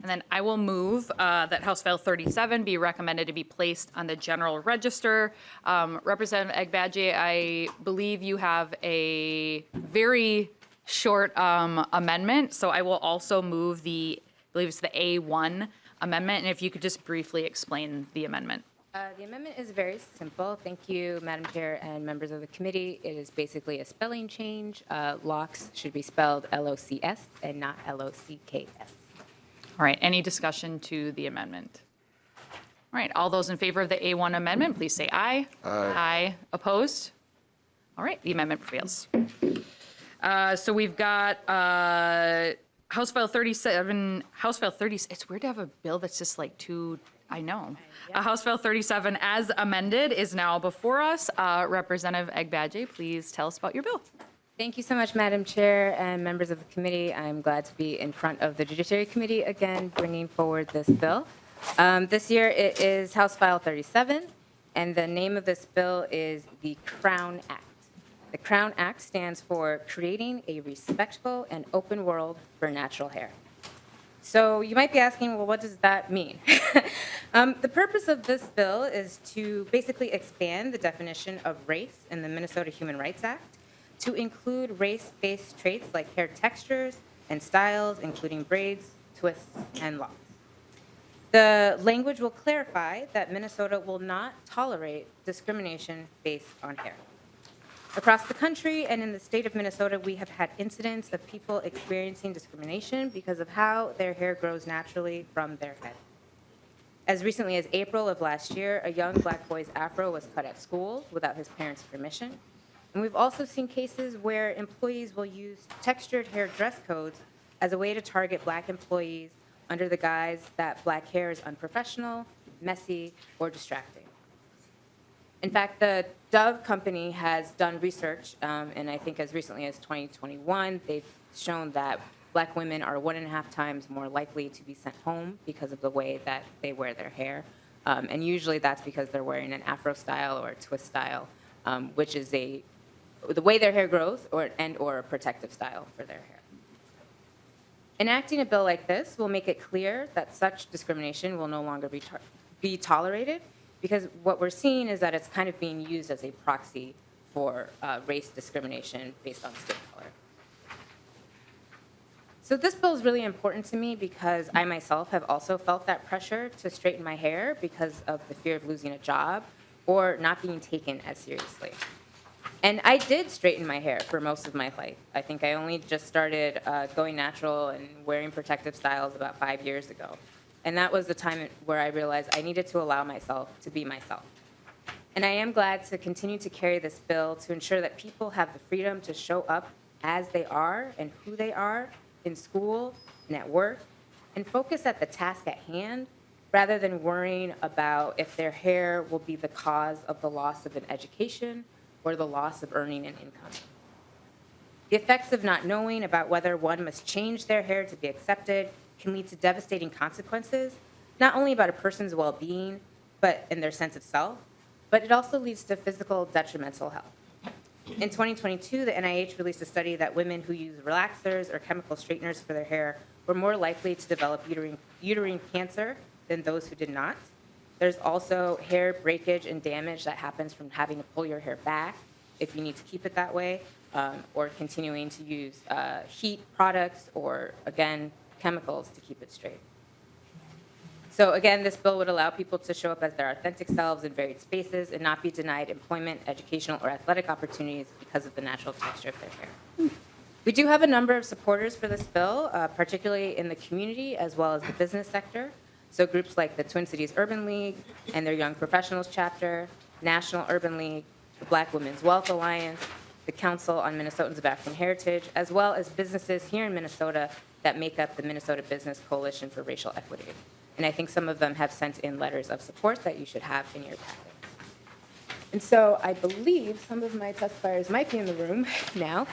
And then I will move that House File 37 be recommended to be placed on the general register. Representative Agbaje, I believe you have a very short amendment, so I will also move I believe it's the A1 amendment, and if you could just briefly explain the amendment. The amendment is very simple. Thank you, Madam Chair and members of the committee. It is basically a spelling change. Locs should be spelled L-O-C-S and not L-O-C-K-S. All right, any discussion to the amendment? All right, all those in favor of the A1 amendment, please say aye. Aye. Aye. Opposed? All right, the amendment prevails. So we've got House File 37, House File 30, it's weird to have a bill that's just like two, I know. House File 37 as amended is now before us. Representative Agbaje, please tell us about your bill. Thank you so much, Madam Chair and members of the committee. I'm glad to be in front of the Judiciary Committee again, bringing forward this bill. This year it is House File 37, and the name of this bill is the Crown Act. The Crown Act stands for Creating a Respectful and Open World for Natural Hair. So you might be asking, well, what does that mean? The purpose of this bill is to basically expand the definition of race in the Minnesota Human Rights Act to include race-based traits like hair textures and styles, including braids, twists, and locks. The language will clarify that Minnesota will not tolerate discrimination based on hair. Across the country and in the state of Minnesota, we have had incidents of people experiencing discrimination because of how their hair grows naturally from their head. As recently as April of last year, a young black boy's afro was cut at school without his parents' permission. And we've also seen cases where employees will use textured hair dress codes as a way to target black employees under the guise that black hair is unprofessional, messy, or distracting. In fact, the Dove company has done research, and I think as recently as 2021, they've shown that black women are 1.5 times more likely to be sent home because of the way that they wear their hair. And usually that's because they're wearing an afro style or a twist style, which is the way their hair grows or a protective style for their hair. Enacting a bill like this will make it clear that such discrimination will no longer be tolerated, because what we're seeing is that it's kind of being used as a proxy for race discrimination based on skin color. So this bill is really important to me because I myself have also felt that pressure to straighten my hair because of the fear of losing a job or not being taken as seriously. And I did straighten my hair for most of my life. I think I only just started going natural and wearing protective styles about 5 years ago. And that was the time where I realized I needed to allow myself to be myself. And I am glad to continue to carry this bill to ensure that people have the freedom to show up as they are and who they are in school and at work, and focus at the task at hand rather than worrying about if their hair will be the cause of the loss of an education or the loss of earning an income. The effects of not knowing about whether one must change their hair to be accepted can lead to devastating consequences, not only about a person's well-being, but in their sense of self, but it also leads to physical detrimental health. In 2022, the NIH released a study that women who use relaxers or chemical straighteners for their hair were more likely to develop uterine cancer than those who did not. There's also hair breakage and damage that happens from having to pull your hair back if you need to keep it that way, or continuing to use heat products or, again, chemicals to keep it straight. So again, this bill would allow people to show up as their authentic selves in varied spaces and not be denied employment, educational, or athletic opportunities because of the natural texture of their hair. We do have a number of supporters for this bill, particularly in the community as well as the business sector. So groups like the Twin Cities Urban League and their Young Professionals chapter, National Urban League, the Black Women's Wealth Alliance, the Council on Minnesotans of African Heritage, as well as businesses here in Minnesota that make up the Minnesota Business Coalition for Racial Equity. And I think some of them have sent in letters of support that you should have in your packets. And so I believe some of my testifiers might be in the room now.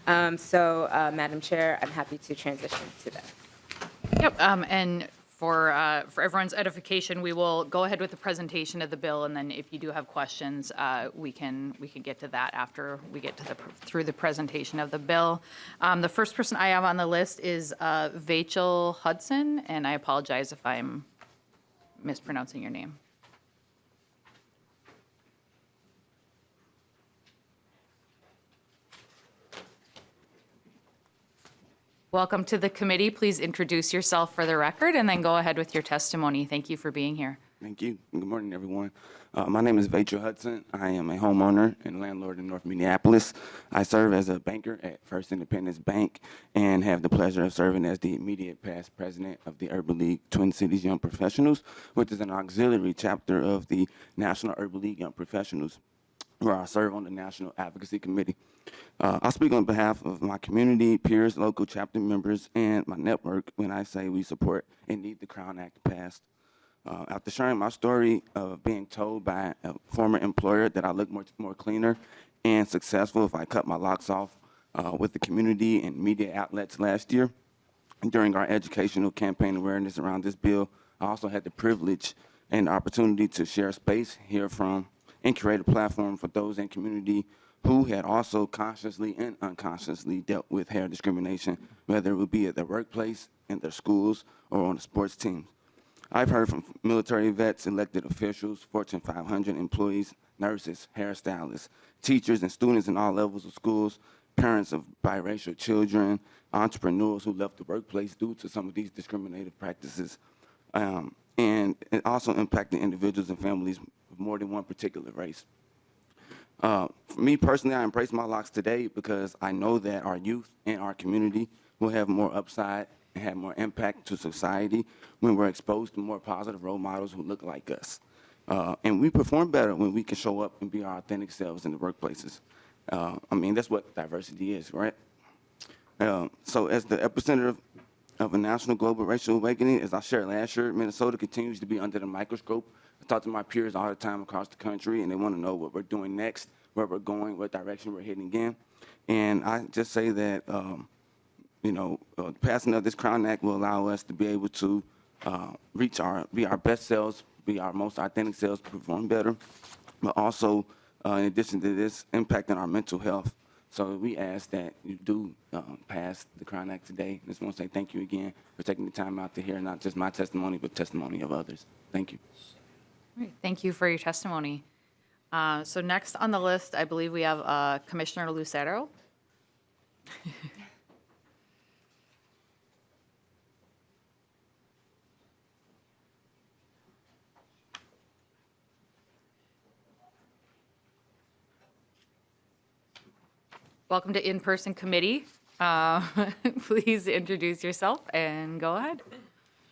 Madam Chair, I'm happy to transition to that. Yep, and For everyone's edification, we will go ahead with the presentation of the bill, and then if you do have questions, we can get to that after we get to through the presentation of the bill. The first person I have on the list is Vachel Hudson, and I apologize if I'm mispronouncing your name. Welcome to the committee. Please introduce yourself for the record and then go ahead with your testimony. Thank you for being here. Thank you. Good morning, everyone. My name is Vachel Hudson. I am a homeowner and landlord in North Minneapolis. I serve as a banker at First Independence Bank and have the pleasure of serving as the immediate past president of the Urban League Twin Cities Young Professionals, which is an auxiliary chapter of the National Urban League Young Professionals, where I serve on the National Advocacy Committee. I speak on behalf of my community, peers, local chapter members, and my network when I say we support and need the Crown Act passed. After sharing my story of being told by a former employer that I look more cleaner and successful if I cut my locks off with the community and media outlets last year, during our educational campaign awareness around this bill, I also had the privilege and opportunity to share space, hear from, and create a platform for those in community who had also consciously and unconsciously dealt with hair discrimination, whether it would be at their workplace, in their schools, or on the sports teams. I've heard from military vets, elected officials, Fortune 500 employees, nurses, hairstylists, teachers and students in all levels of schools, parents of biracial children, entrepreneurs who left the workplace due to some of these discriminative practices. And it also impacted individuals and families of more than one particular race. For me personally, I embrace my locks today because I know that our youth and our community will have more upside and have more impact to society when we're exposed to more positive role models who look like us. And we perform better when we can show up and be our authentic selves in the workplaces. I mean, that's what diversity is, right? So as the epicenter of a national global racial awakening, as I shared last year, Minnesota continues to be under the microscope. I talk to my peers all the time across the country, and they want to know what we're doing next, where we're going, what direction we're heading in. And I just say that, passing of this Crown Act will allow us to be able to be our best selves, be our most authentic selves, perform better, but also, in addition to this, impacting our mental health. So we ask that you do pass the Crown Act today. I just want to say thank you again for taking the time out to hear not just my testimony, but testimony of others. Thank you. All right, thank you for your testimony. So next on the list, I believe we have Commissioner Lucero. Welcome to in-person committee. Please introduce yourself and go ahead.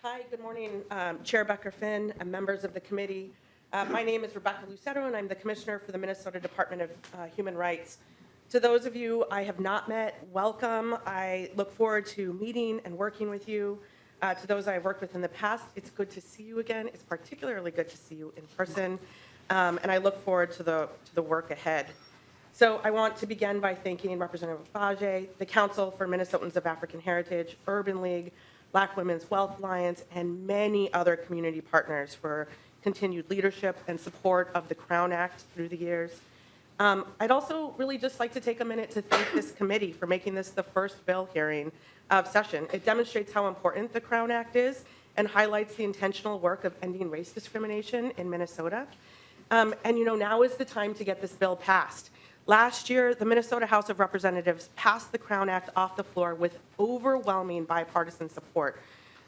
Hi, good morning, Chair Becker-Finn and members of the committee. My name is Rebecca Lucero, and I'm the Commissioner for the Minnesota Department of Human Rights. To those of you I have not met, welcome. I look forward to meeting and working with you. To those I've worked with in the past, it's good to see you again. It's particularly good to see you in person, and I look forward to the work ahead. So I want to begin by thanking Representative Bajaj, the Council for Minnesotans of African Heritage, Urban League, Black Women's Wealth Alliance, and many other community partners for continued leadership and support of the Crown Act through the years. I'd also really just like to take a minute to thank this committee for making this the first bill hearing of session. It demonstrates how important the Crown Act is and highlights the intentional work of ending race discrimination in Minnesota. And now is the time to get this bill passed. Last year, the Minnesota House of Representatives passed the Crown Act off the floor with overwhelming bipartisan support.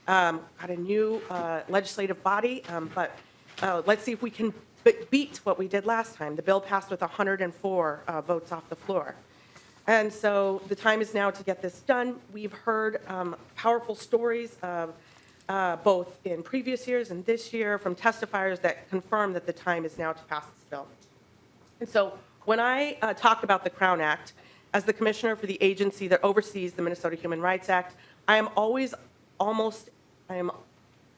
Got a new legislative body, but let's see if we can beat what we did last time. The bill passed with 104 votes off the floor. And so the time is now to get this done. We've heard powerful stories of both in previous years and this year from testifiers that confirm that the time is now to pass this bill. And so when I talk about the Crown Act, as the commissioner for the agency that oversees the Minnesota Human Rights Act, I am almost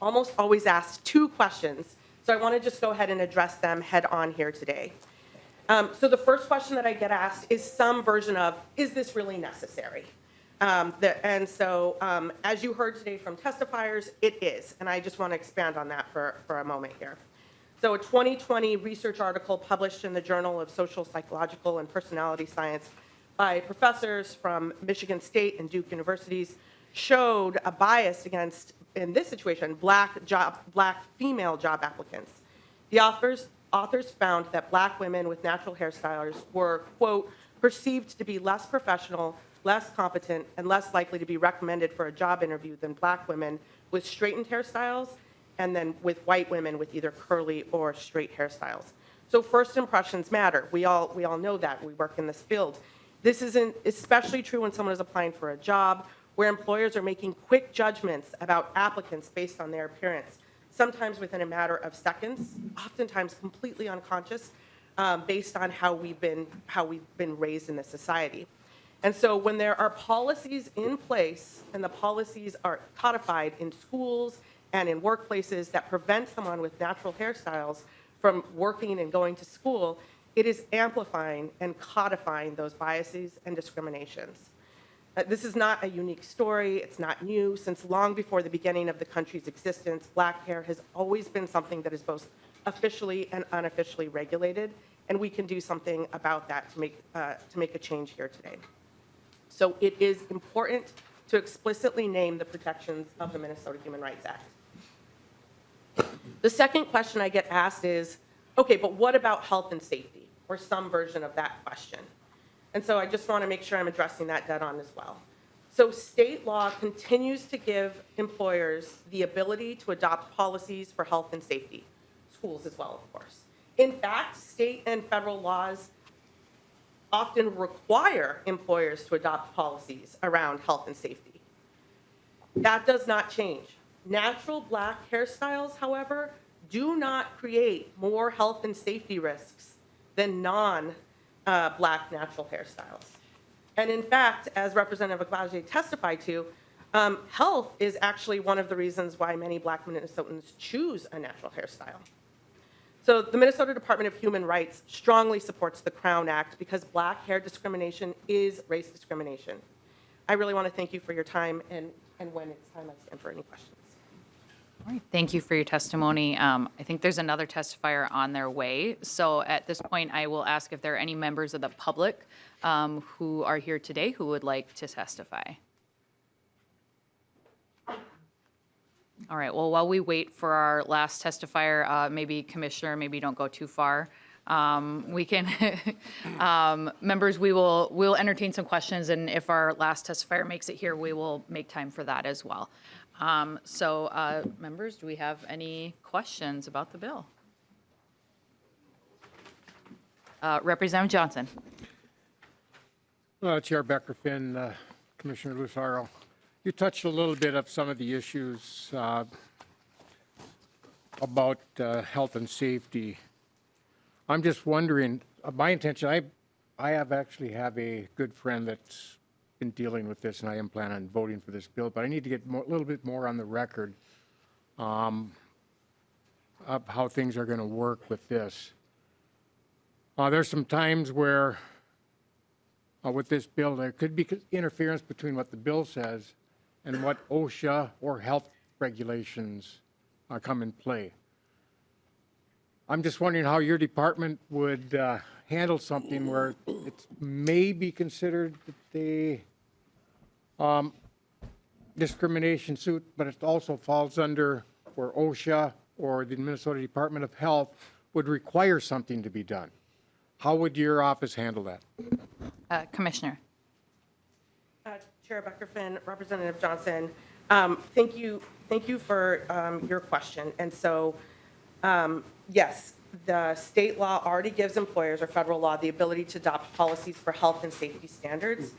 always asked two questions. So I want to just go ahead and address them head on here today. So the first question that I get asked is some version of, is this really necessary? And so, as you heard today from testifiers, it is. And I just want to expand on that for a moment here. So a 2020 research article published in the Journal of Social, Psychological, and Personality Science by professors from Michigan State and Duke universities showed a bias against, in this situation, black female job applicants. The authors found that black women with natural hairstyles were, quote, perceived to be less professional, less competent, and less likely to be recommended for a job interview than black women with straightened hairstyles, and then with white women with either curly or straight hairstyles. So first impressions matter. We all know that. We work in this field. This is especially true when someone is applying for a job where employers are making quick judgments about applicants based on their appearance, sometimes within a matter of seconds, oftentimes completely unconscious, based on how we've been raised in this society. And so when there are policies in place and the policies are codified in schools and in workplaces that prevent someone with natural hairstyles from working and going to school, it is amplifying and codifying those biases and discriminations. This is not a unique story. It's not new. Since long before the beginning of the country's existence, black hair has always been something that is both officially and unofficially regulated, and we can do something about that to make a change here today. So it is important to explicitly name the protections of the Minnesota Human Rights Act. The second question I get asked is, okay, but what about health and safety, or some version of that question? And so I just want to make sure I'm addressing that dead on as well. So state law continues to give employers the ability to adopt policies for health and safety, schools as well, of course. In fact, state and federal laws often require employers to adopt policies around health and safety. That does not change. Natural black hairstyles, however, do not create more health and safety risks than non-black natural hairstyles. And in fact, as Representative Agbaje testified to, health is actually one of the reasons why many black Minnesotans choose a natural hairstyle. So the Minnesota Department of Human Rights strongly supports the Crown Act because black hair discrimination is race discrimination. I really want to thank you for your time, and when it's time, I stand for any questions. All right, thank you for your testimony. I think there's another testifier on their way. So at this point, I will ask if there are any members of the public who are here today who would like to testify. All right, well, while we wait for our last testifier, maybe Commissioner, maybe don't go too far. We can, members, we'll entertain some questions, and if our last testifier makes it here, we will make time for that as well. Members, do we have any questions about the bill? Representative Johnson. Chair Becker-Finn, Commissioner Lucero, you touched a little bit of some of the issues about health and safety. I'm just wondering, my intention, I actually have a good friend that's been dealing with this, and I am planning on voting for this bill, but I need to get a little bit more on the record of how things are going to work with this. There's some times where with this bill, there could be interference between what the bill says and what OSHA or health regulations come in play. I'm just wondering how your department would handle something where it may be considered a discrimination suit, but it also falls under where OSHA or the Minnesota Department of Health would require something to be done. How would your office handle that? Commissioner. Chair Becker-Finn, Representative Johnson, thank you for your question. And so, yes, the state law already gives employers, or federal law, the ability to adopt policies for health and safety standards.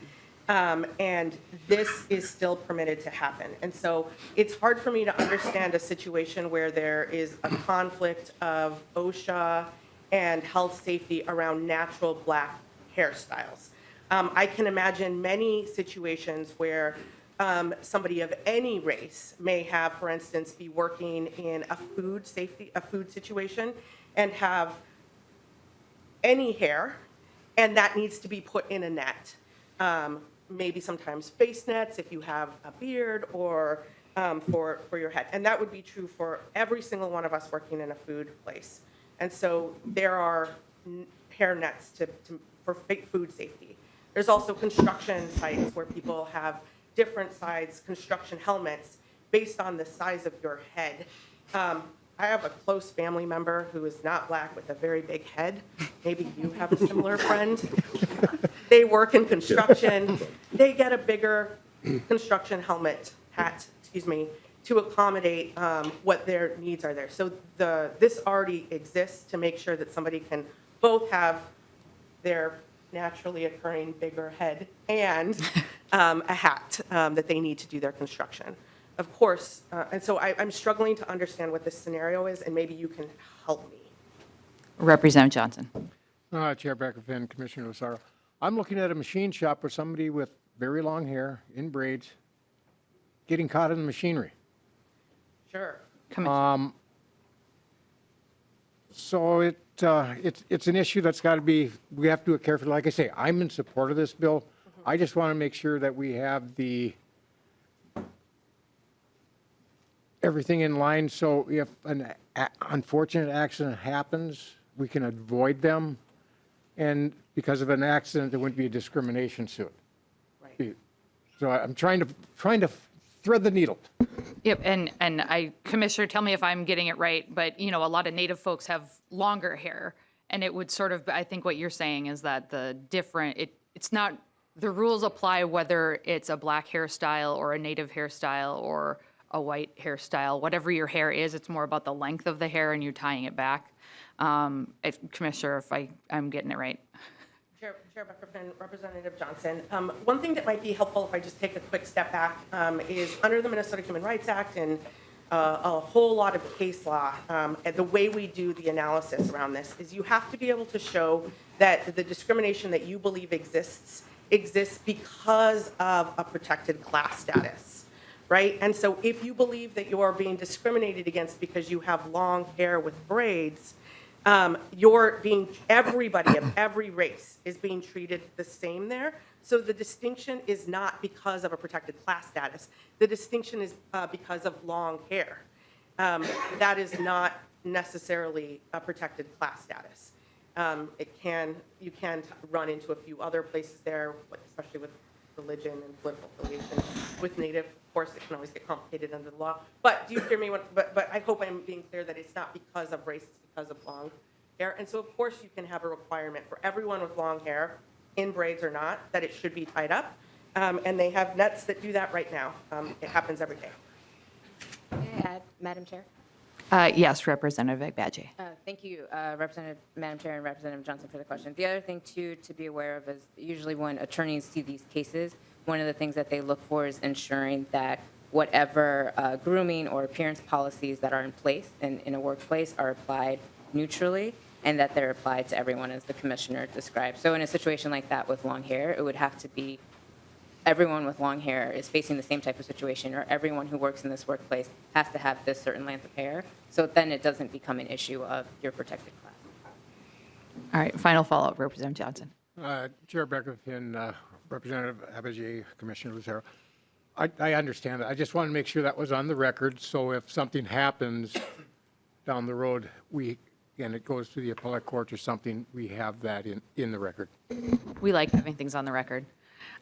And this is still permitted to happen. And so it's hard for me to understand a situation where there is a conflict of OSHA and health safety around natural black hairstyles. I can imagine many situations where somebody of any race may have, for instance, be working in a food situation and have any hair, and that needs to be put in a net. maybe sometimes face nets if you have a beard, or for your head. And that would be true for every single one of us working in a food place. And so there are hair nets for food safety. There's also construction sites where people have different size construction helmets based on the size of your head. I have a close family member who is not black with a very big head. Maybe you have a similar friend. They work in construction. They get a bigger construction hat, to accommodate what their needs are there. So this already exists to make sure that somebody can both have their naturally occurring bigger head and a hat that they need to do their construction. Of course, and so I'm struggling to understand what this scenario is, and maybe you can help me. Representative Johnson. Chair Becker Finn, Commissioner Lucero. I'm looking at a machine shop with somebody with very long hair in braids getting caught in the machinery. Sure. Commissioner. So it's an issue that's got to be, we have to do it carefully. Like I say, I'm in support of this bill. I just want to make sure that we have everything in line, so if an unfortunate accident happens, we can avoid them. And because of an accident, there wouldn't be a discrimination suit. Right. So I'm trying to thread the needle. Yep, and Commissioner, tell me if I'm getting it right, but, a lot of Native folks have longer hair, and it would sort of, I think what you're saying is that it's not, the rules apply whether it's a black hairstyle or a Native hairstyle or a white hairstyle, whatever your hair is, it's more about the length of the hair and you tying it back. Commissioner, if I'm getting it right. Chair Becker Finn, Representative Johnson. One thing that might be helpful if I just take a quick step back is under the Minnesota Human Rights Act and a whole lot of case law, the way we do the analysis around this is you have to be able to show that the discrimination that you believe exists because of a protected class status. Right? And so if you believe that you're being discriminated against because you have long hair with braids, everybody of every race is being treated the same there. So the distinction is not because of a protected class status. The distinction is because of long hair. That is not necessarily a protected class status. You can run into a few other places there, especially with religion and political affiliation. With Native, of course, it can always get complicated under the law. But do you hear me? But I hope I'm being clear that it's not because of race, it's because of long hair. And so, of course, you can have a requirement for everyone with long hair, in braids or not, that it should be tied up. And they have nets that do that right now. It happens every day. May I add, Madam Chair? Yes, Representative Agbaje. Thank you, Madam Chair and Representative Johnson for the question. The other thing, too, to be aware of is usually when attorneys see these cases, one of the things that they look for is ensuring that whatever grooming or appearance policies that are in place in a workplace are applied neutrally and that they're applied to everyone as the Commissioner described. So in a situation like that with long hair, it would have to be everyone with long hair is facing the same type of situation, or everyone who works in this workplace has to have this certain length of hair. So then it doesn't become an issue of your protected class. All right, final follow-up, Representative Johnson. Chair Becker and Representative Abaji, Commissioner Lucero. I understand that. I just want to make sure that was on the record, so if something happens down the road, and it goes to the appellate court or something, we have that in the record. We like having things on the record.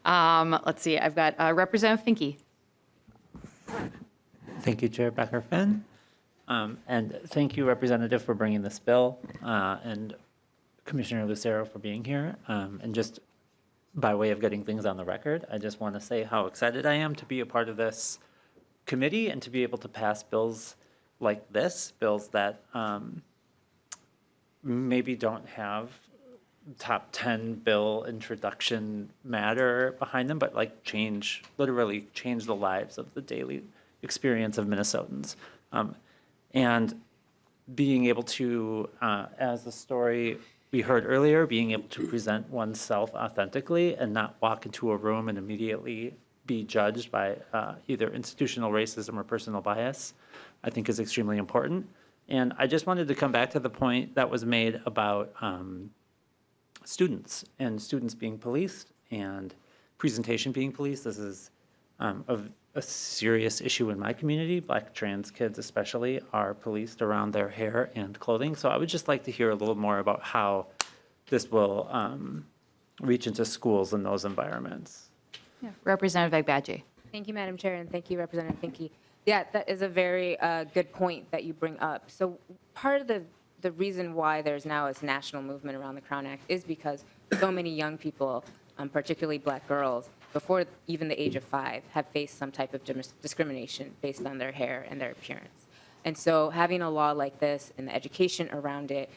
Let's see, I've got Representative Finke. Thank you, Chair Becker Finn. And thank you, Representative, for bringing this bill, and Commissioner Lucero for being here. And just by way of getting things on the record, I just want to say how excited I am to be a part of this committee and to be able to pass bills like this, bills that maybe don't have top 10 bill introduction matter behind them, but literally change the lives of the daily experience of Minnesotans. And being able to, as the story we heard earlier, being able to present oneself authentically and not walk into a room and immediately be judged by either institutional racism or personal bias, I think is extremely important. And I just wanted to come back to the point that was made about students and students being policed and presentation being policed. This is a serious issue in my community. Black trans kids especially are policed around their hair and clothing. So I would just like to hear a little more about how this will reach into schools in those environments. Yeah. Representative Agbaje. Thank you, Madam Chair, and thank you, Representative Finke. Yeah, that is a very good point that you bring up. So part of the reason why there's now this national movement around the Crown Act is because so many young people, particularly black girls, before even the age of 5, have faced some type of discrimination based on their hair and their appearance. And so having a law like this and the education around it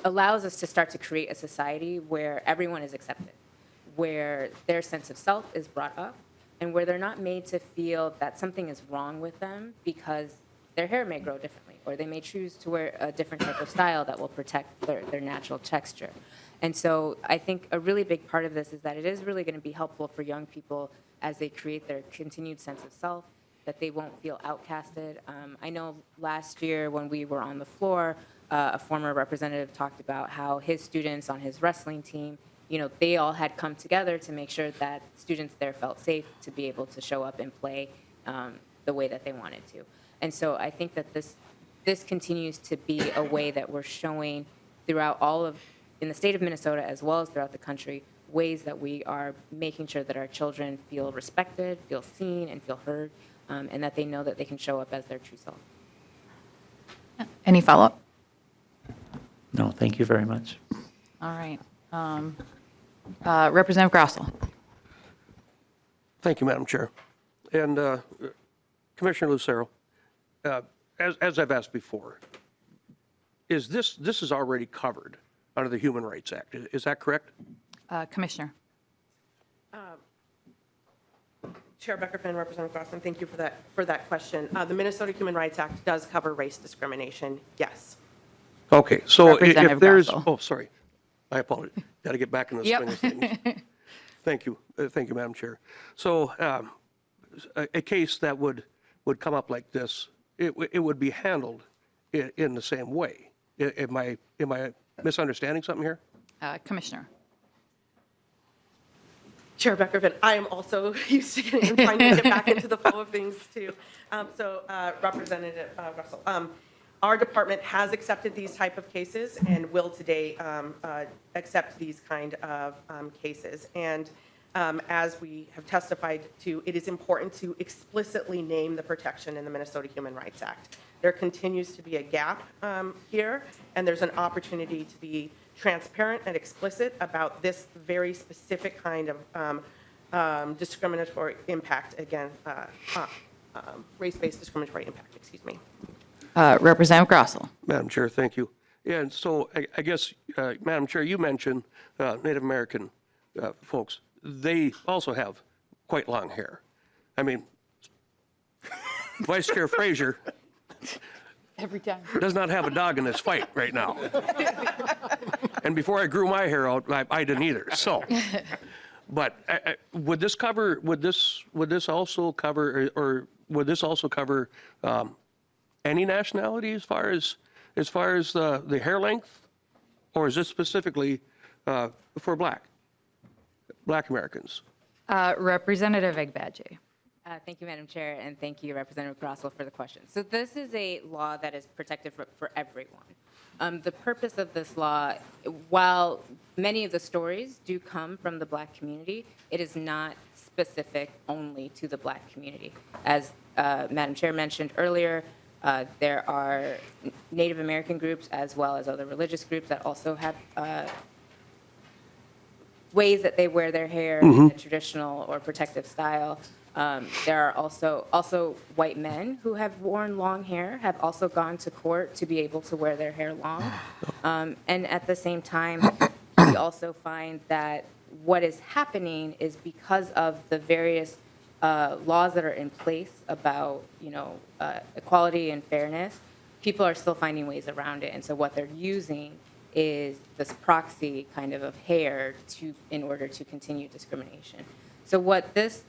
allows us to start to create a society where everyone is accepted, where their sense of self is brought up, and where they're not made to feel that something is wrong with them because their hair may grow differently, or they may choose to wear a different type of style that will protect their natural texture. And so I think a really big part of this is that it is really going to be helpful for young people as they create their continued sense of self, that they won't feel outcasted. I know last year when we were on the floor, a former representative talked about how his students on his wrestling team, they all had come together to make sure that students there felt safe to be able to show up and play the way that they wanted to. And so I think that this continues to be a way that we're showing throughout in the state of Minnesota as well as throughout the country, ways that we are making sure that our children feel respected, feel seen, and feel heard, and that they know that they can show up as their true self. Any follow-up? No, thank you very much. All right. Representative Grossell. Thank you, Madam Chair. And Commissioner Lucero, as I've asked before, this is already covered under the Human Rights Act. Is that correct? Commissioner. Chair Becker-Finn, Representative Grossman, thank you for that question. The Minnesota Human Rights Act does cover race discrimination, yes. Okay, so Representative if there's, Grossell. oh, sorry, I apologize. Got to get back in the swing of things. Thank you, Madam Chair. So a case that would come up like this, it would be handled in the same way. Am I misunderstanding something here? Commissioner. Chair Becker-Finn, I am also used to trying to get back into the flow of things too. Representative Russell, our department has accepted these type of cases and will today accept these kind of cases. And as we have testified to, it is important to explicitly name the protection in the Minnesota Human Rights Act. There continues to be a gap here, and there's an opportunity to be transparent and explicit about this very specific kind of discriminatory impact, again, race-based discriminatory impact, excuse me. Representative Grossell. Madam Chair, thank you. Yeah, and so I guess, Madam Chair, you mentioned Native American folks. They also have quite long hair. I mean, Vice Chair Frazier Every time. does not have a dog in this fight right now. And before I grew my hair out, I didn't either. So, but would this also cover any nationality as far as the hair length, or is this specifically for Black Americans? Representative Agbaje. Thank you, Madam Chair, and thank you, Representative Grossell, for the question. So this is a law that is protective for everyone. The purpose of this law, while many of the stories do come from the Black community, it is not specific only to the Black community. As Madam Chair mentioned earlier, there are Native American groups as well as other religious groups that also have ways that they wear their hair in a traditional or protective style. There are also white men who have worn long hair, have also gone to court to be able to wear their hair long. And at the same time, we also find that what is happening is because of the various laws that are in place about, equality and fairness, people are still finding ways around it. And so what they're using is this proxy kind of hair in order to continue discrimination. So what this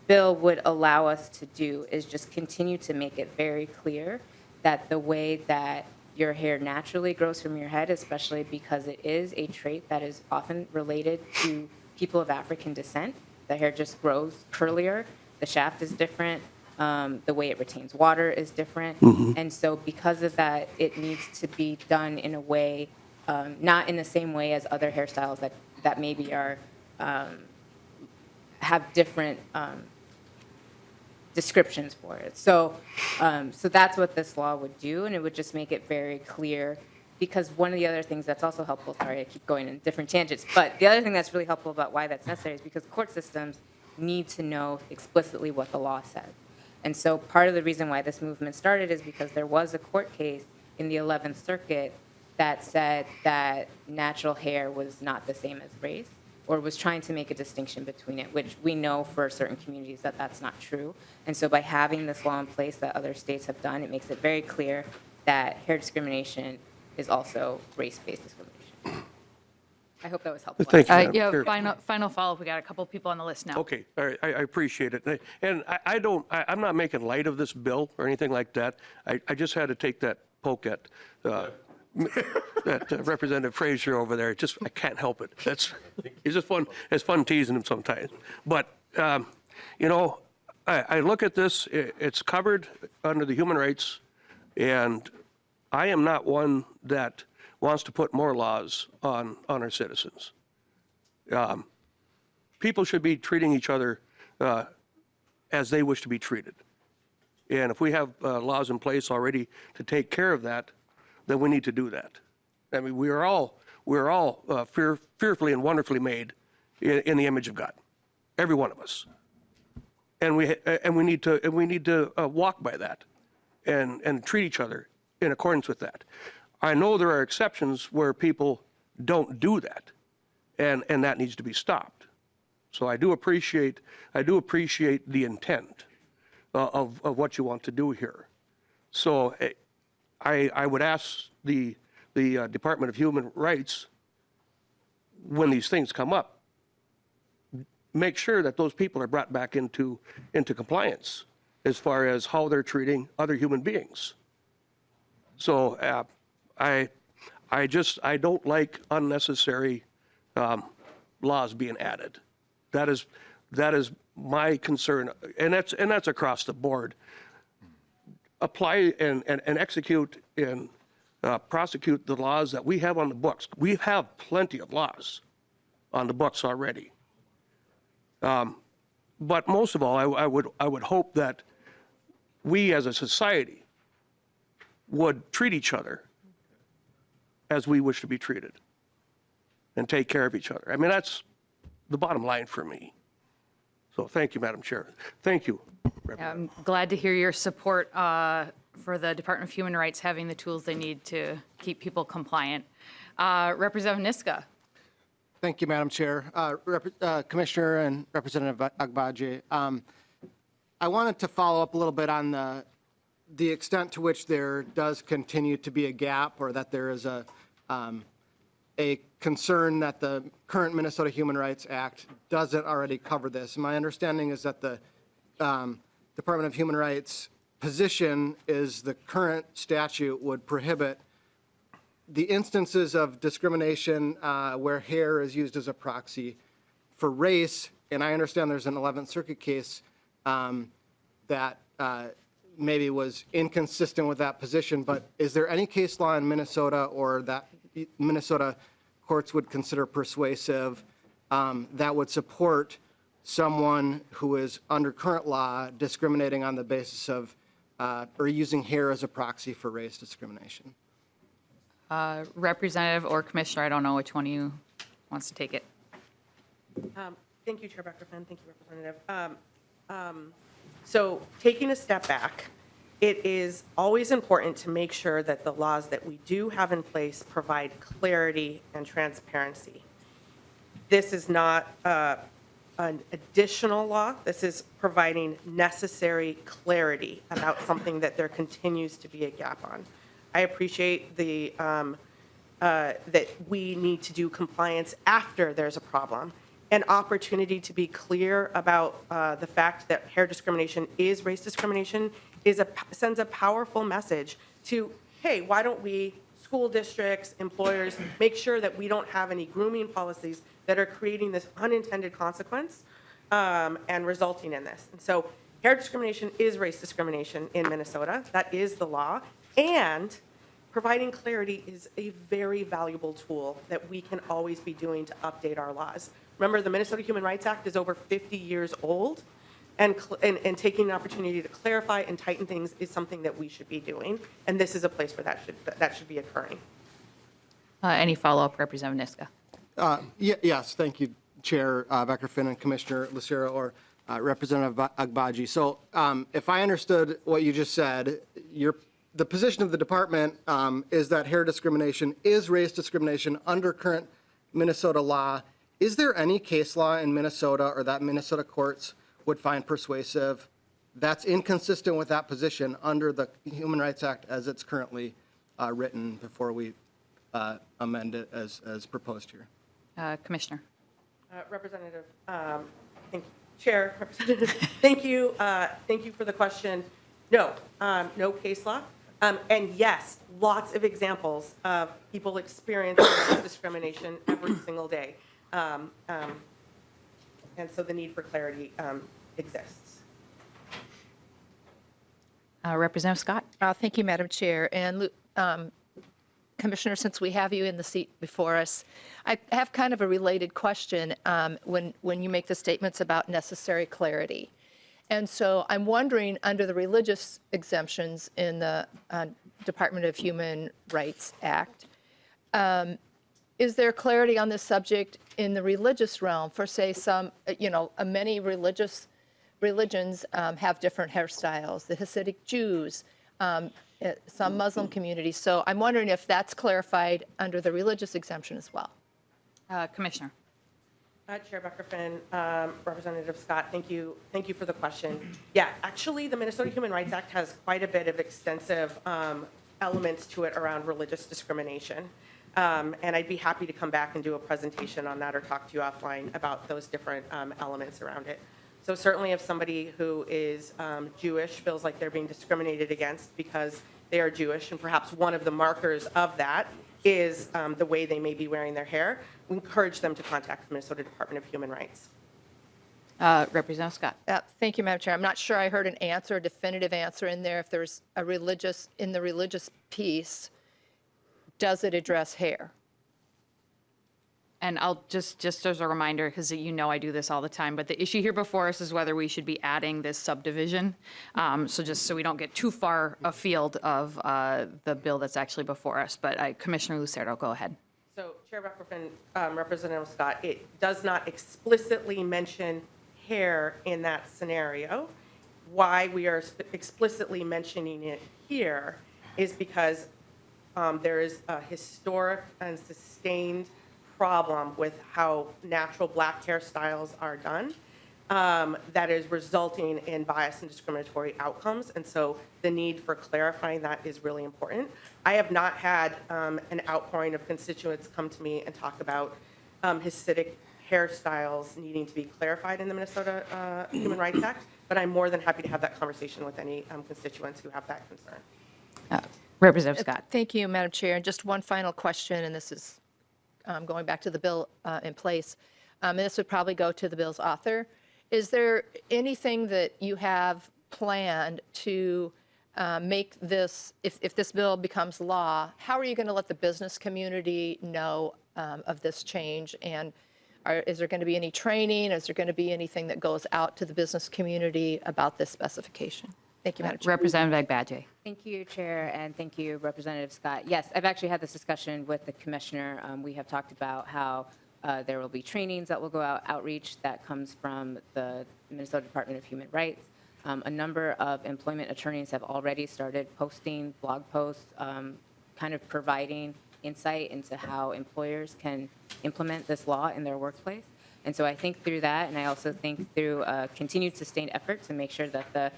bill would allow us to do is just continue to make it very clear that the way that your hair naturally grows from your head, especially because it is a trait that is often related to people of African descent, The hair just grows curlier. The shaft is different. The way it retains water is different. And so because of that, it needs to be done in a way, not in the same way as other hairstyles that maybe are, have different descriptions for it. So, so that's what this law would do, and it would just make it very clear. Because one of the other things that's also helpful, sorry, I keep going in different tangents, but the other thing that's really helpful about why that's necessary is because court systems need to know explicitly what the law says. And so part of the reason why this movement started is because there was a court case in the 11th Circuit that said that natural hair was not the same as race, or was trying to make a distinction between it, which we know for certain communities that that's not true. And so by having this law in place that other states have done, it makes it very clear that hair discrimination is also race-based discrimination. I hope that was helpful. Thank you, Madam Yeah, Chair. final follow-up. We got a couple people on the list now. Okay, all right, I appreciate it. And I'm not making light of this bill or anything like that. I just had to take that poke at that Representative Frazier over there. Just, I can't help it. It's just fun. It's fun teasing him sometimes. But, you know, I look at this, it's covered under the human rights, and I am not one that wants to put more laws on our citizens. People should be treating each other as they wish to be treated. And if we have laws in place already to take care of that, then we need to do that. I mean, we're all fearfully and wonderfully made in the image of God, every one of us. And we need to walk by that and treat each other in accordance with that. I know there are exceptions where people don't do that, and that needs to be stopped. So I do appreciate the intent of what you want to do here. So I would ask the Department of Human Rights, when these things come up, make sure that those people are brought back into compliance as far as how they're treating other human beings. So I don't like unnecessary laws being added. That is my concern, and that's across the board. Apply and execute and prosecute the laws that we have on the books. We have plenty of laws on the books already. But most of all, I would hope that we as a society would treat each other as we wish to be treated and take care of each other. I mean, that's the bottom line for me. So thank you, Madam Chair. Thank you. I'm glad to hear your support for the Department of Human Rights having the tools they need to keep people compliant. Representative Niska. Thank you, Madam Chair. Commissioner and Representative Agbaje, I wanted to follow up a little bit on the extent to which there does continue to be a gap, or that there is a concern that the current Minnesota Human Rights Act doesn't already cover this. My understanding is that the Department of Human Rights position is the current statute would prohibit the instances of discrimination where hair is used as a proxy for race. And I understand there's an 11th Circuit case that maybe was inconsistent with that position, but is there any case law in Minnesota, or that Minnesota courts would consider persuasive, that would support someone who is under current law discriminating on the basis of or using hair as a proxy for race discrimination? Representative or Commissioner, I don't know which one of you wants to take it. Thank you, Chair Becker-Finn. Thank you, Representative. So taking a step back, it is always important to make sure that the laws that we do have in place provide clarity and transparency. This is not an additional law. This is providing necessary clarity about something that there continues to be a gap on. I appreciate that we need to do compliance after there's a problem. An opportunity to be clear about the fact that hair discrimination is race discrimination sends a powerful message to, hey, why don't we, school districts, employers, make sure that we don't have any grooming policies that are creating this unintended consequence. and resulting in this. And so hair discrimination is race discrimination in Minnesota. That is the law. And providing clarity is a very valuable tool that we can always be doing to update our laws. Remember, the Minnesota Human Rights Act is over 50 years old, and taking an opportunity to clarify and tighten things is something that we should be doing, and this is a place where that should be occurring. Any follow-up, Representative Niska? Yes, thank you, Chair Becker-Finn and Commissioner Lucero or Representative Agbaji. So if I understood what you just said, the position of the department is that hair discrimination is race discrimination under current Minnesota law. Is there any case law in Minnesota or that Minnesota courts would find persuasive that's inconsistent with that position under the Human Rights Act as it's currently written before we amend it as proposed here? Commissioner. Representative, thank you. Chair, Representative, thank you. Thank you for the question. No, no case law. And yes, lots of examples of people experiencing discrimination every single day. And so the need for clarity exists. Representative Scott? Thank you, Madam Chair. And Commissioner, since we have you in the seat before us, I have kind of a related question when you make the statements about necessary clarity. And so I'm wondering, under the religious exemptions in the Department of Human Rights Act, is there clarity on this subject in the religious realm for, say, some, many religions have different hairstyles, the Hasidic Jews, some Muslim communities. So I'm wondering if that's clarified under the religious exemption as well. Commissioner. Chair Becker-Finn, Representative Scott, thank you for the question. Yeah, actually, the Minnesota Human Rights Act has quite a bit of extensive elements to it around religious discrimination. And I'd be happy to come back and do a presentation on that or talk to you offline about those different elements around it. So certainly if somebody who is Jewish feels like they're being discriminated against because they are Jewish, and perhaps one of the markers of that is the way they may be wearing their hair, we encourage them to contact the Minnesota Department of Human Rights. Representative Scott. Thank you, Madam Chair. I'm not sure I heard an answer, a definitive answer in there. If there's a in the religious piece, does it address hair? And I'll just as a reminder, because I do this all the time, but the issue here before us is whether we should be adding this subdivision. So just so we don't get too far afield of the bill that's actually before us. But Commissioner Lucero, go ahead. So Chair Becker-Finn, Representative Scott, it does not explicitly mention hair in that scenario. Why we are explicitly mentioning it here is because there is a historic and sustained problem with how natural black hairstyles are done that is resulting in bias and discriminatory outcomes. And so the need for clarifying that is really important. I have not had an outpouring of constituents come to me and talk about Hasidic hairstyles needing to be clarified in the Minnesota Human Rights Act, but I'm more than happy to have that conversation with any constituents who have that concern. Representative Scott. Thank you, Madam Chair. And just one final question, and this is going back to the bill in place, and this would probably go to the bill's author. Is there anything that you have planned to make this, if this bill becomes law, how are you going to let the business community know of this change? And is there going to be any training? Is there going to be anything that goes out to the business community about this specification? Thank you, Madam Chair. Representative Agbaje. Thank you, Chair, and thank you, Representative Scott. Yes, I've actually had this discussion with the Commissioner. We have talked about how there will be trainings that will go out, outreach that comes from the Minnesota Department of Human Rights. A number of employment attorneys have already started posting blog posts, kind of providing insight into how employers can implement this law in their workplace. And so I think through that, and I also think through continued sustained effort to make sure that the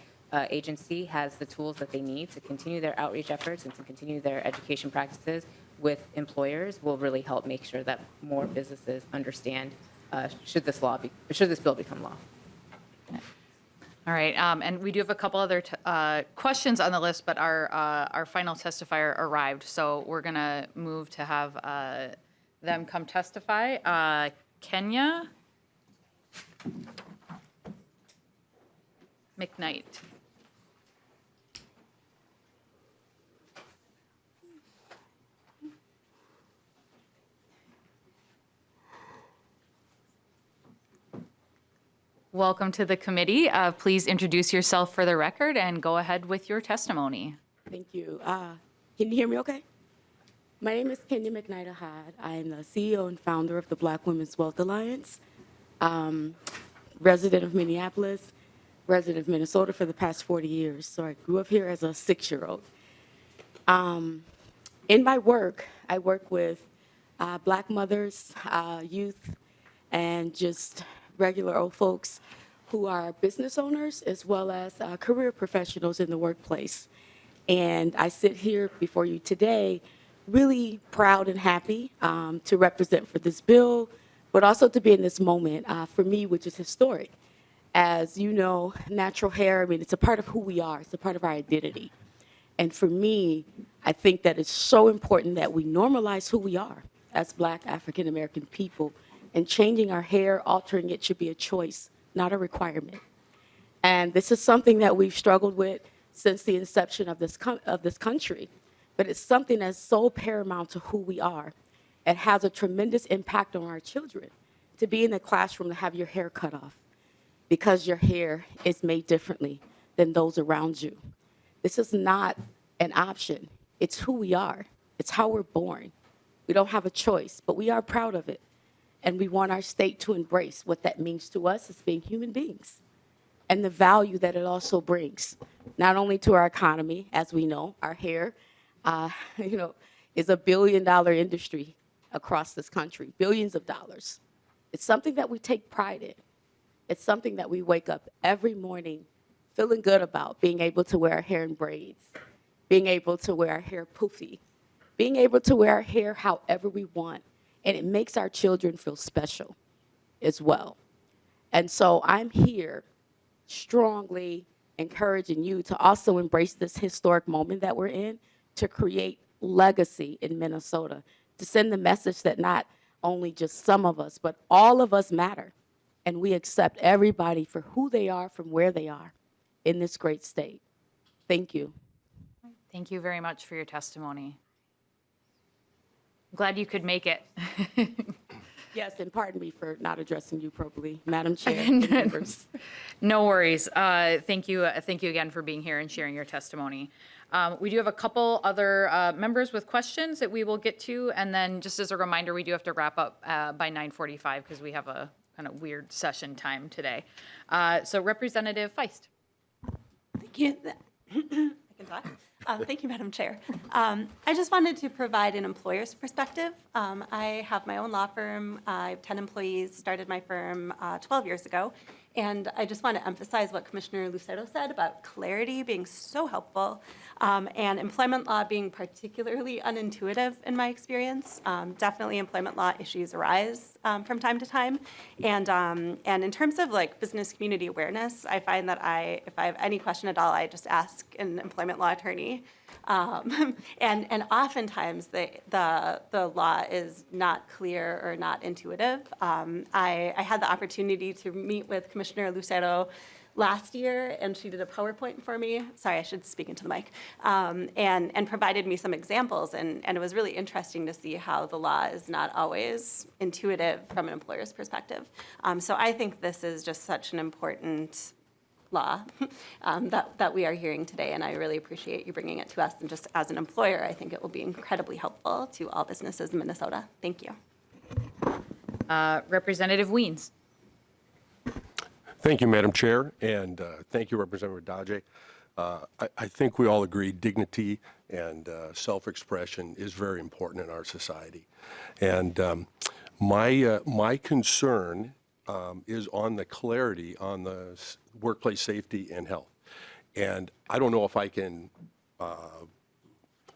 agency has the tools that they need to continue their outreach efforts and to continue their education practices with employers will really help make sure that more businesses understand should this bill become law. All right, and we do have a couple other questions on the list, but our final testifier arrived, so we're going to move to have them come testify. Kenya? McKnight. Welcome to the committee. Please introduce yourself for the record and go ahead with your testimony. Thank you. Can you hear me okay? My name is Kenya McKnight-Ahad. I am the CEO and founder of the Black Women's Wealth Alliance, resident of Minneapolis, resident of Minnesota for the past 40 years. So I grew up here as a 6-year-old. In my work, I work with Black mothers, youth, and just regular old folks who are business owners as well as career professionals in the workplace. And I sit here before you today really proud and happy to represent for this bill, but also to be in this moment for me, which is historic. As you know, natural hair, I mean, it's a part of who we are. It's a part of our identity. And for me, I think that it's so important that we normalize who we are as Black African-American people. And changing our hair, altering it should be a choice, not a requirement. And this is something that we've struggled with since the inception of this country. But it's something that's so paramount to who we are. It has a tremendous impact on our children. To be in the classroom to have your hair cut off because your hair is made differently than those around you. This is not an option. It's who we are. It's how we're born. We don't have a choice, but we are proud of it. And we want our state to embrace what that means to us as being human beings and the value that it also brings, not only to our economy, as we know, our hair, is a $1 billion industry across this country, billions of dollars. It's something that we take pride in. It's something that we wake up every morning feeling good about, being able to wear our hair in braids, being able to wear our hair poofy, being able to wear our hair however we want. And it makes our children feel special as well. And so I'm here strongly encouraging you to also embrace this historic moment that we're in to create legacy in Minnesota, to send the message that not only just some of us, but all of us matter. And we accept everybody for who they are from where they are in this great state. Thank you. Thank you very much for your testimony. Glad you could make it. Yes, and pardon me for not addressing you properly, Madam Chair and members. No worries. Thank you again for being here and sharing your testimony. We do have a couple other members with questions that we will get to, and then just as a reminder, we do have to wrap up by 9:45 because we have a kind of weird session time today. So Representative Feist. Thank you. I can talk. Thank you, Madam Chair. I just wanted to provide an employer's perspective. I have my own law firm. I have 10 employees, started my firm 12 years ago. And I just want to emphasize what Commissioner Lucero said about clarity being so helpful and employment law being particularly unintuitive in my experience. Definitely employment law issues arise from time to time. And in terms of like business community awareness, I find that if I have any question at all, I just ask an employment law attorney. And oftentimes the law is not clear or not intuitive. I had the opportunity to meet with Commissioner Lucero last year, and she did a PowerPoint for me. Sorry, I should speak into the mic. And provided me some examples, and it was really interesting to see how the law is not always intuitive from an employer's perspective. So I think this is just such an important law that we are hearing today, and I really appreciate you bringing it to us. And just as an employer, I think it will be incredibly helpful to all businesses in Minnesota. Thank you. Representative Weens. Thank you, Madam Chair, and thank you, Representative Dodge. I think we all agree dignity and self-expression is very important in our society. And my concern is on the clarity on the workplace safety and health. And I don't know if I can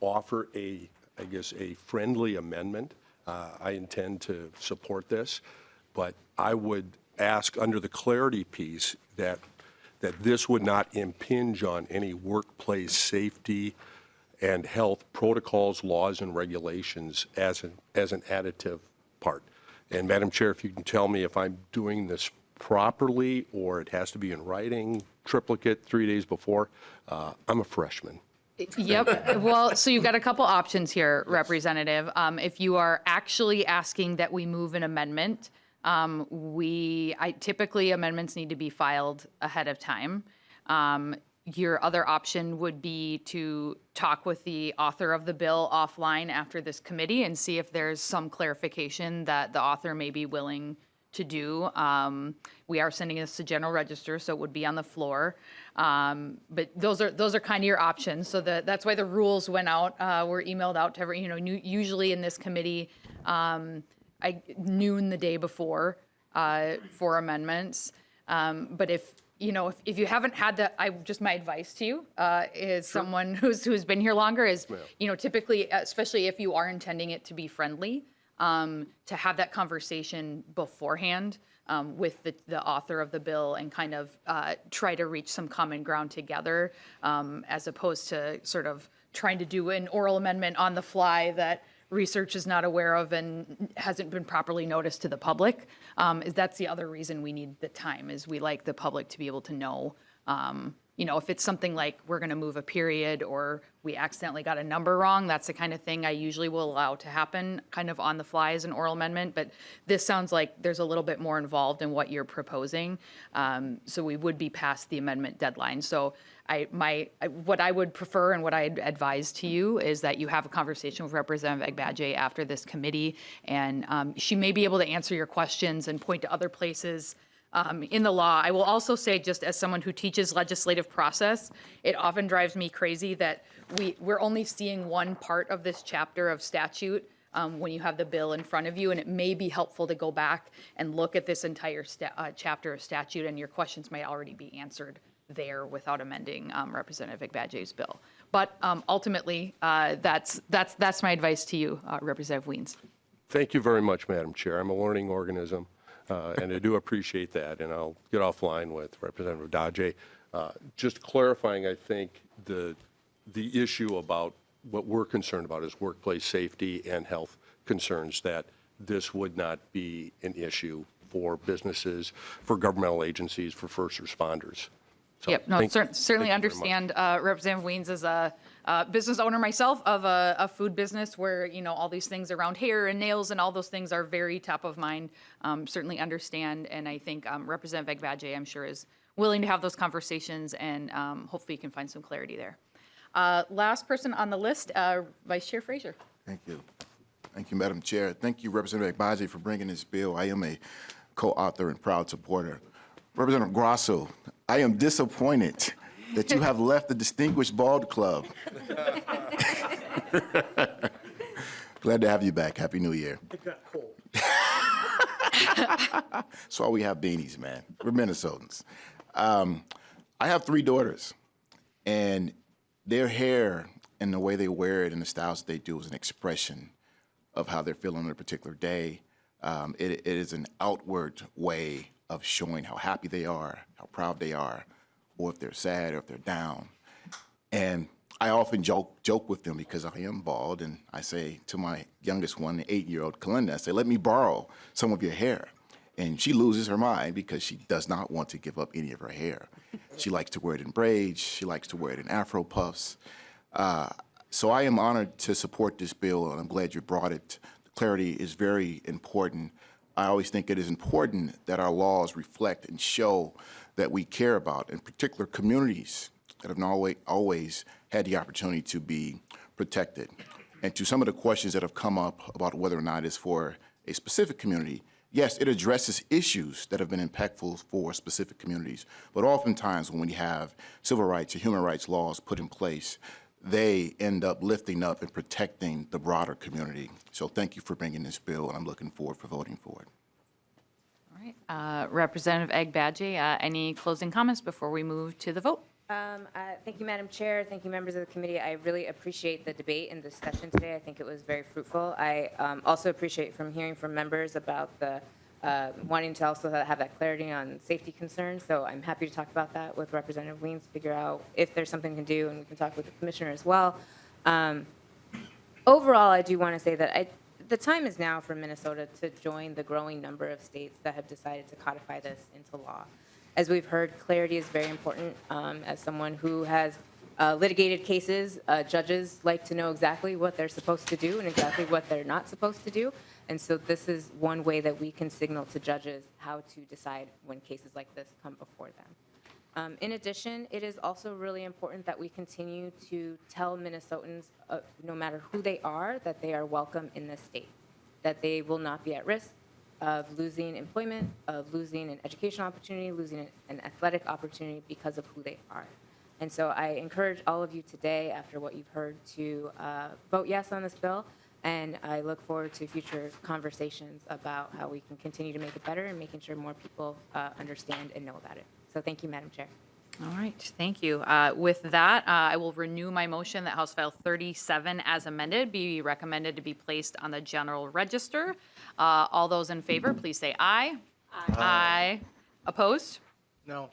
offer I guess, a friendly amendment. I intend to support this, but I would ask under the clarity piece that this would not impinge on any workplace safety and health protocols, laws, and regulations as an additive part. And Madam Chair, if you can tell me if I'm doing this properly or it has to be in writing, triplicate 3 days before. I'm a freshman. Yep. Well, so you've got a couple options here, Representative. If you are actually asking that we move an amendment, typically amendments need to be filed ahead of time. Your other option would be to talk with the author of the bill offline after this committee and see if there's some clarification that the author may be willing to do. We are sending this to General Register, so it would be on the floor. But those are kind of your options. So that's why the rules went out, were emailed out to every, usually in this committee, noon the day before for amendments. But if you haven't had that, my advice to you is someone who's been here longer is, typically, especially if you are intending it to be friendly, to have that conversation beforehand with the author of the bill and kind of try to reach some common ground together, as opposed to sort of trying to do an oral amendment on the fly that research is not aware of and hasn't been properly noticed to the public. That's the other reason we need the time, is we like the public to be able to know, if it's something like we're going to move a period or we accidentally got a number wrong, that's the kind of thing I usually will allow to happen kind of on the fly as an oral amendment. But this sounds like there's a little bit more involved in what you're proposing. So we would be past the amendment deadline. So what I would prefer and what I advise to you is that you have a conversation with Representative Agbaje after this committee, and she may be able to answer your questions and point to other places in the law. I will also say, just as someone who teaches legislative process, it often drives me crazy that we're only seeing one part of this chapter of statute when you have the bill in front of you, and it may be helpful to go back and look at this entire chapter of statute, and your questions might already be answered there without amending Representative Agbaje's bill. But ultimately, that's my advice to you, Representative Wiens. Thank you very much, Madam Chair. I'm a learning organism, and I do appreciate that, and I'll get offline with Representative Daje. Just clarifying, I think the issue about what we're concerned about is workplace safety and health concerns, that this would not be an issue for businesses, for governmental agencies, for first responders. So, Yep, no, certainly understand. Representative Wiens is a business owner myself of a food business where, all these things around hair and nails and all those things are very top of mind. Certainly understand, and I think Representative Agbaje, I'm sure, is willing to have those conversations, and hopefully you can find some clarity there. Last person on the list, Vice Chair Frazier. Thank you. Thank you, Madam Chair. Thank you, Representative Agbaje, for bringing this bill. I am a co-author and proud supporter. Representative Grasso, I am disappointed that you have left the Distinguished Bald Club. Glad to have you back. Happy New Year. It got cold. That's why we have beanies, man. We're Minnesotans. I have 3 daughters, and their hair and the way they wear it and the styles that they do is an expression of how they're feeling on a particular day. It is an outward way of showing how happy they are, how proud they are, or if they're sad or if they're down. And I often joke with them because I am bald, and I say to my youngest one, the 8-year-old Kalinda, I say, let me borrow some of your hair. And she loses her mind because she does not want to give up any of her hair. She likes to wear it in braids. She likes to wear it in Afro puffs. So I am honored to support this bill, and I'm glad you brought it. Clarity is very important. I always think it is important that our laws reflect and show that we care about, in particular, communities that have not always had the opportunity to be protected. And to some of the questions that have come up about whether or not it's for a specific community, yes, it addresses issues that have been impactful for specific communities. But oftentimes when we have civil rights or human rights laws put in place, they end up lifting up and protecting the broader community. So thank you for bringing this bill, and I'm looking forward for voting for it. All right, Representative Agbaje, any closing comments before we move to the vote? Thank you, Madam Chair. Thank you, members of the committee. I really appreciate the debate and discussion today. I think it was very fruitful. I also appreciate hearing from members about the wanting to also have that clarity on safety concerns. So I'm happy to talk about that with Representative Wiens, figure out if there's something we can do, and we can talk with the commissioner as well. Overall, I do want to say that the time is now for Minnesota to join the growing number of states that have decided to codify this into law. As we've heard, clarity is very important. As someone who has litigated cases, judges like to know exactly what they're supposed to do and exactly what they're not supposed to do. And so this is one way that we can signal to judges how to decide when cases like this come before them. In addition, it is also really important that we continue to tell Minnesotans, no matter who they are, that they are welcome in this state, that they will not be at risk of losing employment, of losing an educational opportunity, losing an athletic opportunity because of who they are. And so I encourage all of you today, after what you've heard, to vote yes on this bill. And I look forward to future conversations about how we can continue to make it better and making sure more people understand and know about it. So thank you, Madam Chair. All right, thank you. With that, I will renew my motion that House File 37 as amended be recommended to be placed on the general register. All those in favor, please say aye. Aye. Opposed? No.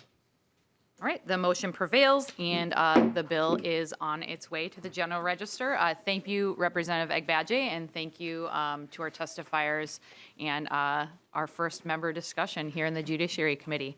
All right, the motion prevails, and the bill is on its way to the general register. Thank you, Representative Agbaje, and thank you to our testifiers and our first member discussion here in the Judiciary Committee.